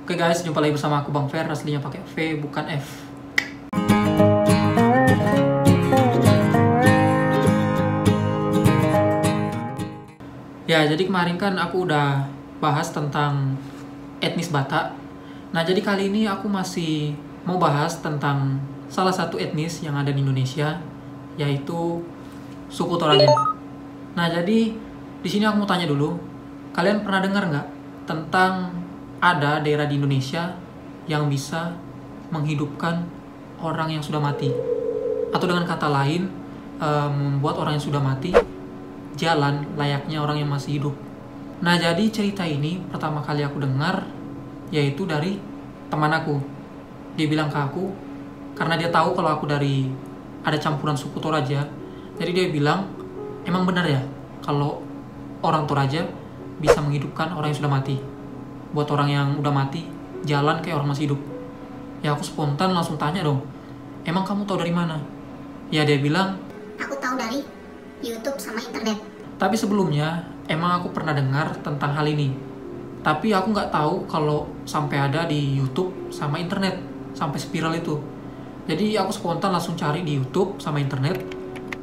Oke guys, jumpa lagi bersama aku Bang Fer, aslinya pakai V bukan F. Ya, jadi kemarin kan aku udah bahas tentang etnis Batak. Nah, jadi kali ini aku masih mau bahas tentang salah satu etnis yang ada di Indonesia, yaitu suku Toraja. Nah, jadi di sini aku mau tanya dulu, kalian pernah dengar nggak tentang ada daerah di Indonesia yang bisa menghidupkan orang yang sudah mati? Atau dengan kata lain, membuat orang yang sudah mati jalan layaknya orang yang masih hidup. Nah, jadi cerita ini pertama kali aku dengar yaitu dari teman aku. Dia bilang ke aku, karena dia tahu kalau aku dari ada campuran suku Toraja, jadi dia bilang, emang benar ya kalau orang Toraja bisa menghidupkan orang yang sudah mati. Buat orang yang udah mati jalan kayak orang masih hidup. Ya aku spontan langsung tanya dong, emang kamu tahu dari mana? Ya dia bilang, aku tahu dari YouTube sama internet. tapi sebelumnya emang aku pernah dengar tentang hal ini. Tapi aku nggak tahu kalau sampai ada di YouTube sama internet, sampai spiral itu. Jadi aku spontan langsung cari di YouTube sama internet,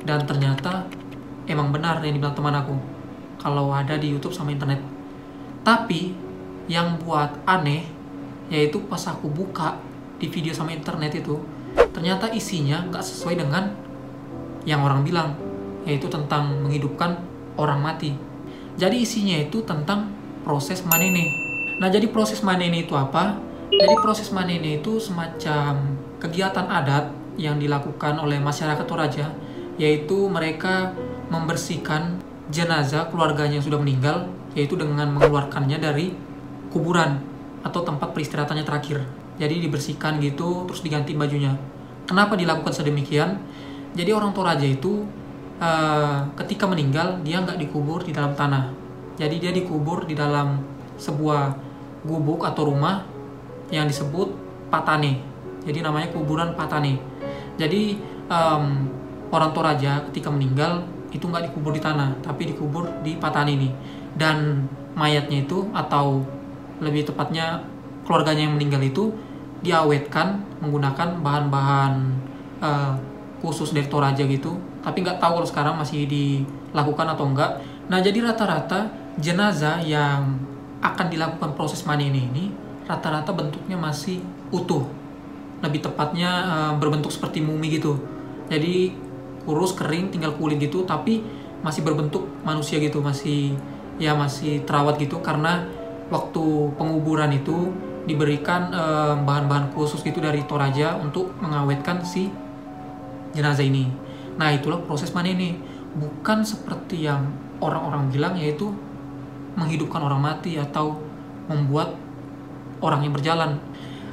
dan ternyata emang benar yang dibilang teman aku, kalau ada di YouTube sama internet. Tapi yang buat aneh, yaitu pas aku buka di video sama internet itu, ternyata isinya nggak sesuai dengan yang orang bilang, yaitu tentang menghidupkan orang mati. Jadi isinya itu tentang proses manene. Nah, jadi proses manene itu apa? Jadi proses manene itu semacam kegiatan adat yang dilakukan oleh masyarakat Toraja, yaitu mereka membersihkan jenazah keluarganya yang sudah meninggal, yaitu dengan mengeluarkannya dari kuburan atau tempat peristirahatannya terakhir. Jadi dibersihkan gitu, terus diganti bajunya. Kenapa dilakukan sedemikian? Jadi orang Toraja itu ketika meninggal dia nggak dikubur di dalam tanah. Jadi dia dikubur di dalam sebuah gubuk atau rumah yang disebut patane. Jadi namanya kuburan patane. Jadi orang Toraja ketika meninggal itu nggak dikubur di tanah, tapi dikubur di patane ini. Dan mayatnya itu, atau lebih tepatnya keluarganya yang meninggal itu, diawetkan menggunakan bahan-bahan khusus dari Toraja gitu. Tapi nggak tahu kalau sekarang masih dilakukan atau enggak. Nah, jadi rata-rata jenazah yang akan dilakukan proses manene ini rata-rata bentuknya masih utuh. Lebih tepatnya berbentuk seperti mumi gitu. Jadi kurus, kering, tinggal kulit gitu, tapi masih berbentuk manusia gitu, masih terawat gitu, karena waktu penguburan itu diberikan bahan-bahan khusus gitu dari Toraja untuk mengawetkan si jenazah ini. Nah, itulah proses manene. Bukan seperti yang orang-orang bilang, yaitu menghidupkan orang mati atau membuat orang yang berjalan.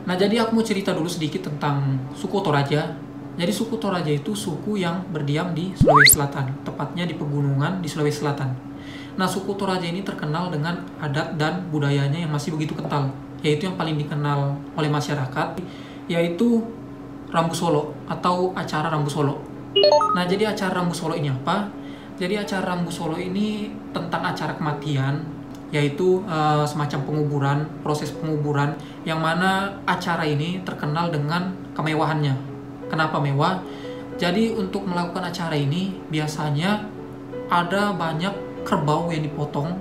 Nah, jadi aku mau cerita dulu sedikit tentang suku Toraja. Jadi suku Toraja itu suku yang berdiam di Sulawesi Selatan, tepatnya di pegunungan di Sulawesi Selatan. Nah, suku Toraja ini terkenal dengan adat dan budayanya yang masih begitu kental, yaitu yang paling dikenal oleh masyarakat, yaitu Rambu Solo atau acara Rambu Solo. Nah, jadi acara Rambu Solo ini apa? Jadi acara Rambu Solo ini tentang acara kematian, yaitu semacam penguburan, proses penguburan, yang mana acara ini terkenal dengan kemewahannya. Kenapa mewah? Jadi untuk melakukan acara ini biasanya ada banyak kerbau yang dipotong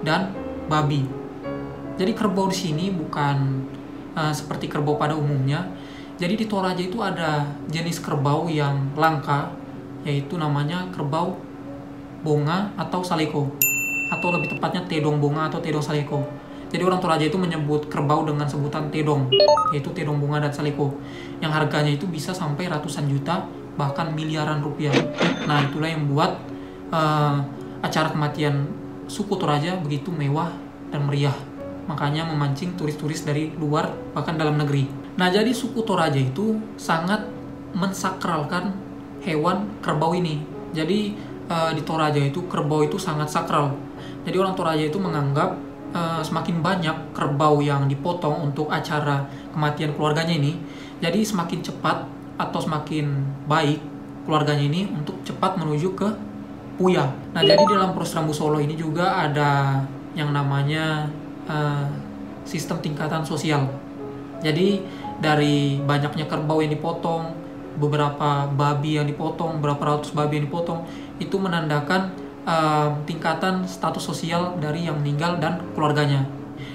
dan babi. Jadi kerbau di sini bukan seperti kerbau pada umumnya. Jadi di Toraja itu ada jenis kerbau yang langka, yaitu namanya kerbau bonga atau saleko, atau lebih tepatnya tedong bonga atau tedong saleko. Jadi orang Toraja itu menyebut kerbau dengan sebutan tedong, yaitu tedong bonga dan saleko, yang harganya itu bisa sampai ratusan juta, bahkan miliaran rupiah. Nah, itulah yang membuat acara kematian suku Toraja begitu mewah dan meriah. Makanya memancing turis-turis dari luar, bahkan dalam negeri. Nah, jadi suku Toraja itu sangat mensakralkan hewan kerbau ini. Jadi di Toraja itu kerbau itu sangat sakral. Jadi orang Toraja itu menganggap semakin banyak kerbau yang dipotong untuk acara kematian keluarganya ini, jadi semakin cepat atau semakin baik keluarganya ini untuk cepat menuju ke Puya. Nah, jadi dalam proses Rambu Solo ini juga ada yang namanya sistem tingkatan sosial. Jadi dari banyaknya kerbau yang dipotong, beberapa babi yang dipotong, beberapa ratus babi yang dipotong, itu menandakan tingkatan status sosial dari yang meninggal dan keluarganya.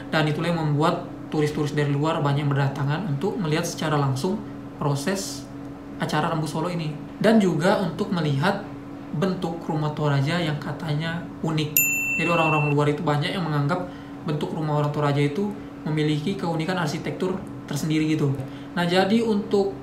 Dan itulah yang membuat turis-turis dari luar banyak berdatangan untuk melihat secara langsung proses acara Rambu Solo ini. Dan juga untuk melihat bentuk rumah Toraja yang katanya unik. Jadi orang-orang luar itu banyak yang menganggap bentuk rumah orang Toraja itu memiliki keunikan arsitektur tersendiri gitu. Nah, jadi untuk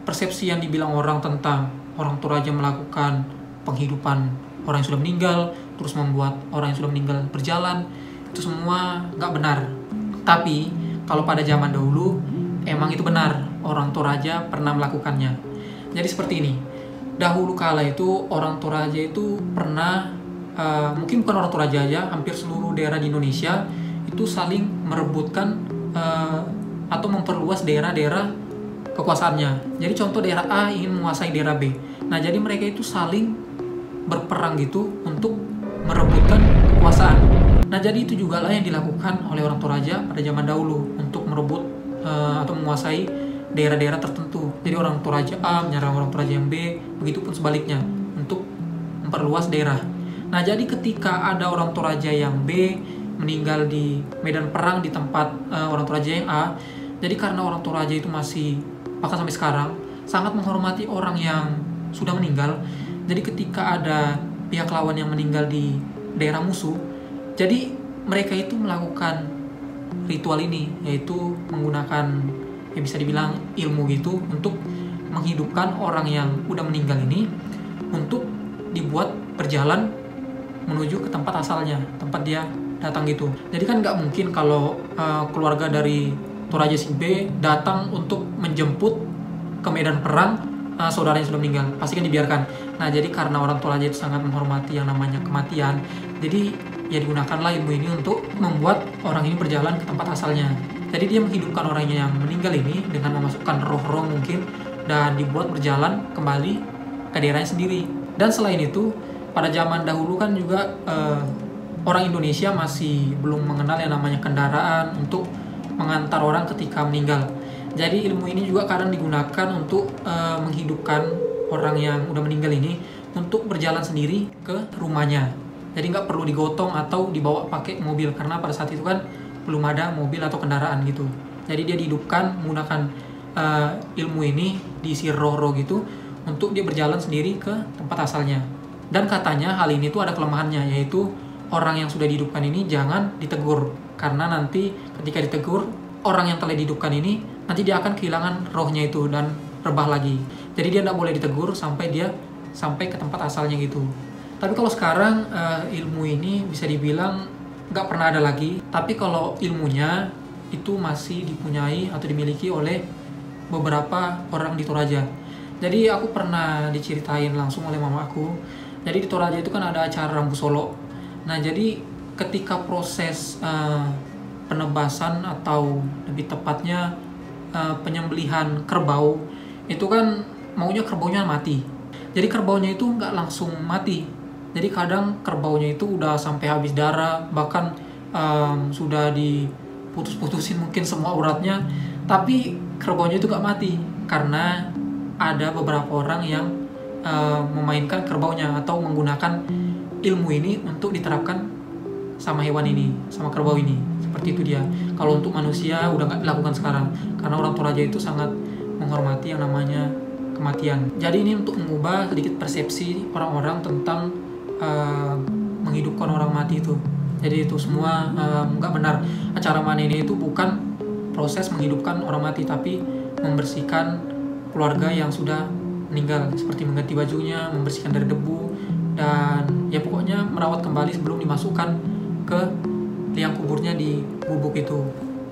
persepsi yang dibilang orang tentang orang Toraja melakukan penghidupan orang yang sudah meninggal, terus membuat orang yang sudah meninggal berjalan, itu semua nggak benar. Tapi kalau pada zaman dahulu emang itu benar, orang Toraja pernah melakukannya. Jadi seperti ini, dahulu kala itu orang Toraja itu pernah, mungkin bukan orang Toraja aja, hampir seluruh daerah di Indonesia itu saling merebutkan atau memperluas daerah-daerah kekuasaannya. Jadi contoh daerah A ingin menguasai daerah B. Nah, jadi mereka itu saling berperang gitu untuk merebutkan kekuasaan. Nah, jadi itu juga lah yang dilakukan oleh orang Toraja pada zaman dahulu untuk merebut atau menguasai daerah-daerah tertentu. Jadi orang Toraja A menyerang orang Toraja yang B, begitupun sebaliknya untuk memperluas daerah. Nah, jadi ketika ada orang Toraja yang B meninggal di medan perang di tempat orang Toraja yang A, jadi karena orang Toraja itu masih, bahkan sampai sekarang, sangat menghormati orang yang sudah meninggal. Jadi ketika ada pihak lawan yang meninggal di daerah musuh, jadi mereka itu melakukan ritual ini, yaitu menggunakan, ya bisa dibilang ilmu gitu, untuk menghidupkan orang yang udah meninggal ini untuk dibuat berjalan menuju ke tempat asalnya, tempat dia datang gitu. Jadi kan nggak mungkin kalau keluarga dari Toraja si B datang untuk menjemput ke medan perang saudara yang sudah meninggal, pasti kan dibiarkan. Nah, jadi karena orang Toraja itu sangat menghormati yang namanya kematian, jadi ya digunakanlah ilmu ini untuk membuat orang ini berjalan ke tempat asalnya. Jadi dia menghidupkan orang yang meninggal ini dengan memasukkan roh-roh mungkin, dan dibuat berjalan kembali ke daerahnya sendiri. Dan selain itu, pada zaman dahulu kan juga orang Indonesia masih belum mengenal yang namanya kendaraan untuk mengantar orang ketika meninggal. Jadi ilmu ini juga kadang digunakan untuk menghidupkan orang yang udah meninggal ini untuk berjalan sendiri ke rumahnya. Jadi nggak perlu digotong atau dibawa pakai mobil, karena pada saat itu kan belum ada mobil atau kendaraan gitu. Jadi dia dihidupkan menggunakan ilmu ini, diisi roh-roh gitu, untuk dia berjalan sendiri ke tempat asalnya. Dan katanya hal ini tuh ada kelemahannya, yaitu orang yang sudah dihidupkan ini jangan ditegur, karena nanti ketika ditegur, orang yang telah dihidupkan ini nanti dia akan kehilangan rohnya itu dan rebah lagi. Jadi dia tidak boleh ditegur sampai dia sampai ke tempat asalnya gitu. Tapi kalau sekarang ilmu ini bisa dibilang nggak pernah ada lagi. Tapi kalau ilmunya itu masih dipunyai atau dimiliki oleh beberapa orang di Toraja. Jadi aku pernah diceritain langsung oleh mama aku. Jadi di Toraja itu kan ada acara Rambu Solo. Nah, jadi ketika proses penebasan atau lebih tepatnya penyembelihan kerbau, itu kan maunya kerbaunya mati. Jadi kerbaunya itu nggak langsung mati. Jadi kadang kerbaunya itu udah sampai habis darah, bahkan sudah diputus-putusin mungkin semua uratnya, tapi kerbaunya itu nggak mati karena ada beberapa orang yang memainkan kerbaunya atau menggunakan ilmu ini untuk diterapkan sama hewan ini, sama kerbau ini. Seperti itu dia. Kalau untuk manusia udah nggak dilakukan sekarang, karena orang Toraja itu sangat menghormati yang namanya kematian. Jadi ini untuk mengubah sedikit persepsi orang-orang tentang menghidupkan orang mati itu. Jadi itu semua nggak benar. Acara mani ini itu bukan proses menghidupkan orang mati, tapi membersihkan keluarga yang sudah meninggal, seperti mengganti bajunya, membersihkan dari debu, dan ya pokoknya merawat kembali sebelum dimasukkan ke liang kuburnya di gubuk itu,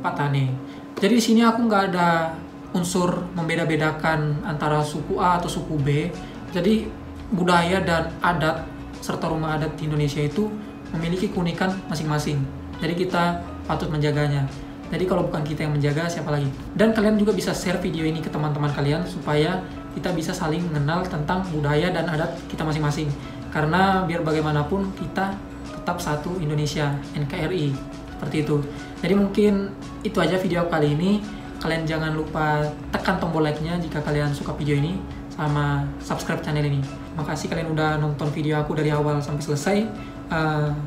Patane. Jadi di sini aku nggak ada unsur membeda-bedakan antara suku A atau suku B. Jadi budaya dan adat serta rumah adat di Indonesia itu memiliki keunikan masing-masing. Jadi kita patut menjaganya. Jadi kalau bukan kita yang menjaga, siapa lagi? Dan kalian juga bisa share video ini ke teman-teman kalian supaya kita bisa saling mengenal tentang budaya dan adat kita masing-masing. Karena biar bagaimanapun kita tetap satu Indonesia, NKRI. seperti itu. Jadi mungkin itu aja video kali ini. Kalian jangan lupa tekan tombol like-nya jika kalian suka video ini, sama subscribe channel ini. Makasih kalian udah nonton video aku dari awal sampai selesai.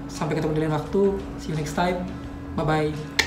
Sampai ketemu di lain waktu. See you next time. Bye bye.